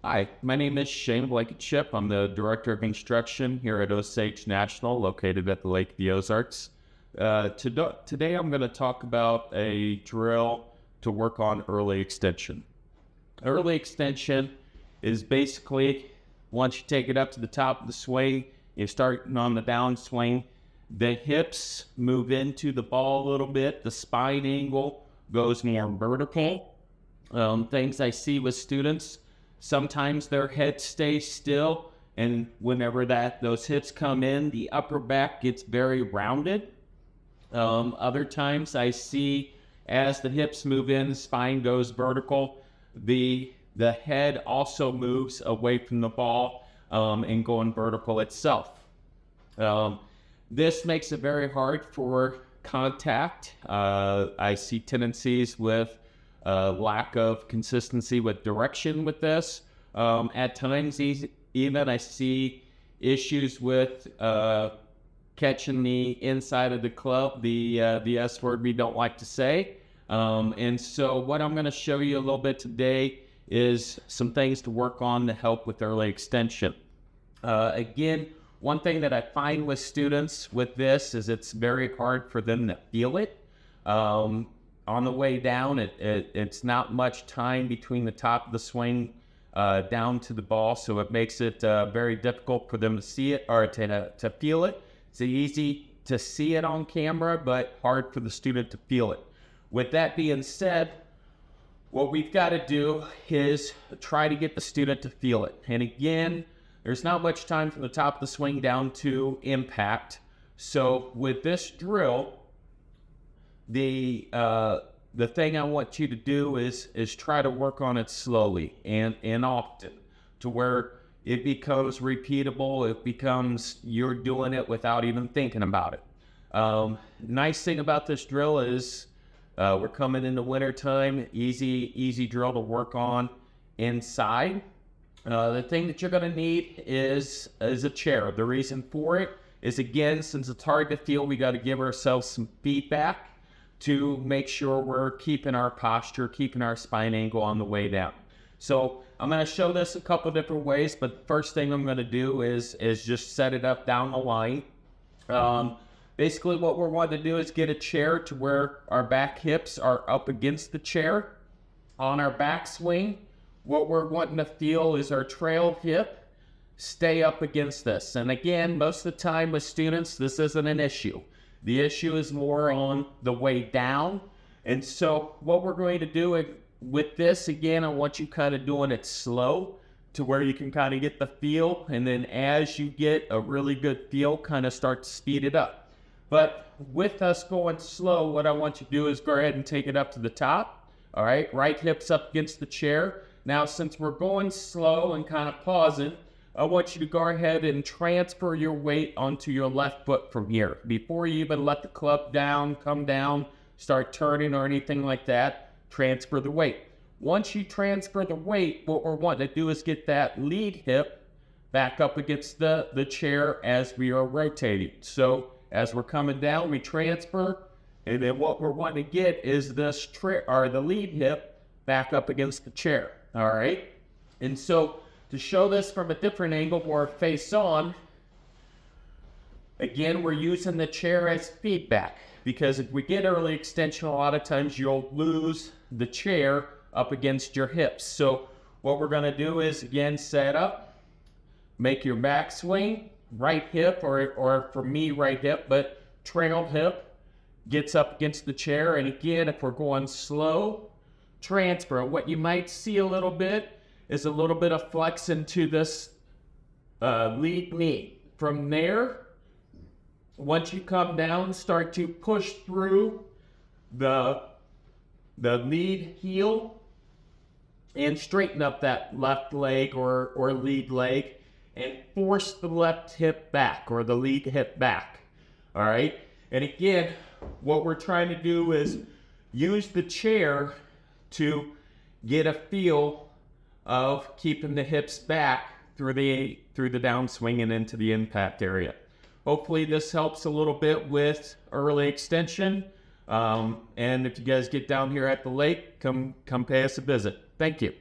Hi, my name is Shane Blankenship. I'm the Director of Instruction here at Osage National, located at the Lake of the Ozarks. Today I'm going to talk about a drill to work on early extension. Early extension is basically, once you take it up to the top of the swing, you're starting on the downswing, the hips move into the ball a little bit, the spine angle goes more vertical. Things I see with students, sometimes their head stays still, and whenever those hips come in, the upper back gets very rounded. Other times I see as the hips move in, the spine goes vertical, the head also moves away from the ball and going vertical itself. This makes it very hard for contact. I see tendencies with lack of consistency with direction with this. At times even I see issues with catching the inside of the club, the S word we don't like to say. And so what I'm going to show you a little bit today is some things to work on to help with early extension. Again, one thing that I find with students with this is it's very hard for them to feel it. On the way down, it's not much time between the top of the swing down to the ball, so it makes it very difficult for them to see it or to feel it. It's easy to see it on camera, but hard for the student to feel it. With that being said, what we've got to do is try to get the student to feel it. And again, there's not much time from the top of the swing down to impact. So with this drill, the thing I want you to do is try to work on it slowly and often, to where it becomes repeatable. It becomes you're doing it without even thinking about it. Nice thing about this drill is we're coming into winter time. Easy drill to work on inside. The thing that you're going to need is a chair. The reason for it is, again, since it's hard to feel, we got to give ourselves some feedback to make sure we're keeping our posture, keeping our spine angle on the way down. So I'm going to show this a couple different ways, but the first thing I'm going to do is just set it up down the line. Basically what we're wanting to do is get a chair to where our back hips are up against the chair. On our backswing, what we're wanting to feel is our trail hip stay up against this. And again, most of the time with students, this isn't an issue. The issue is more on the way down. And so what we're going to do with this, again, I want you kind of doing it slow to where you can kind of get the feel. And then as you get a really good feel, kind of start to speed it up. But with us going slow, what I want you to do is go ahead and take it up to the top. All right, right hip's up against the chair. Now, since we're going slow and kind of pausing, I want you to go ahead and transfer your weight onto your left foot from here. Before you even let the club down, come down, start turning or anything like that, transfer the weight. Once you transfer the weight, what we're wanting to do is get that lead hip back up against the chair as we are rotating. So as we're coming down, we transfer, and then what we're wanting to get is the lead hip back up against the chair. All right? And so to show this from a different angle, more face on, again, we're using the chair as feedback, because if we get early extension, a lot of times you'll lose the chair up against your hips. So what we're going to do is, again, set up, make your backswing, right hip, or for me, right hip, but trail hip gets up against the chair. And again, if we're going slow, transfer. What you might see a little bit is a little bit of flex into this lead knee. From there, once you come down, start to push through the lead heel and straighten up that left leg or lead leg and force the left hip back or the lead hip back. All right? And again, what we're trying to do is use the chair to get a feel of keeping the hips back through the downswing and into the impact area. Hopefully this helps a little bit with early extension. And if you guys get down here at the lake, come pay us a visit. Thank you.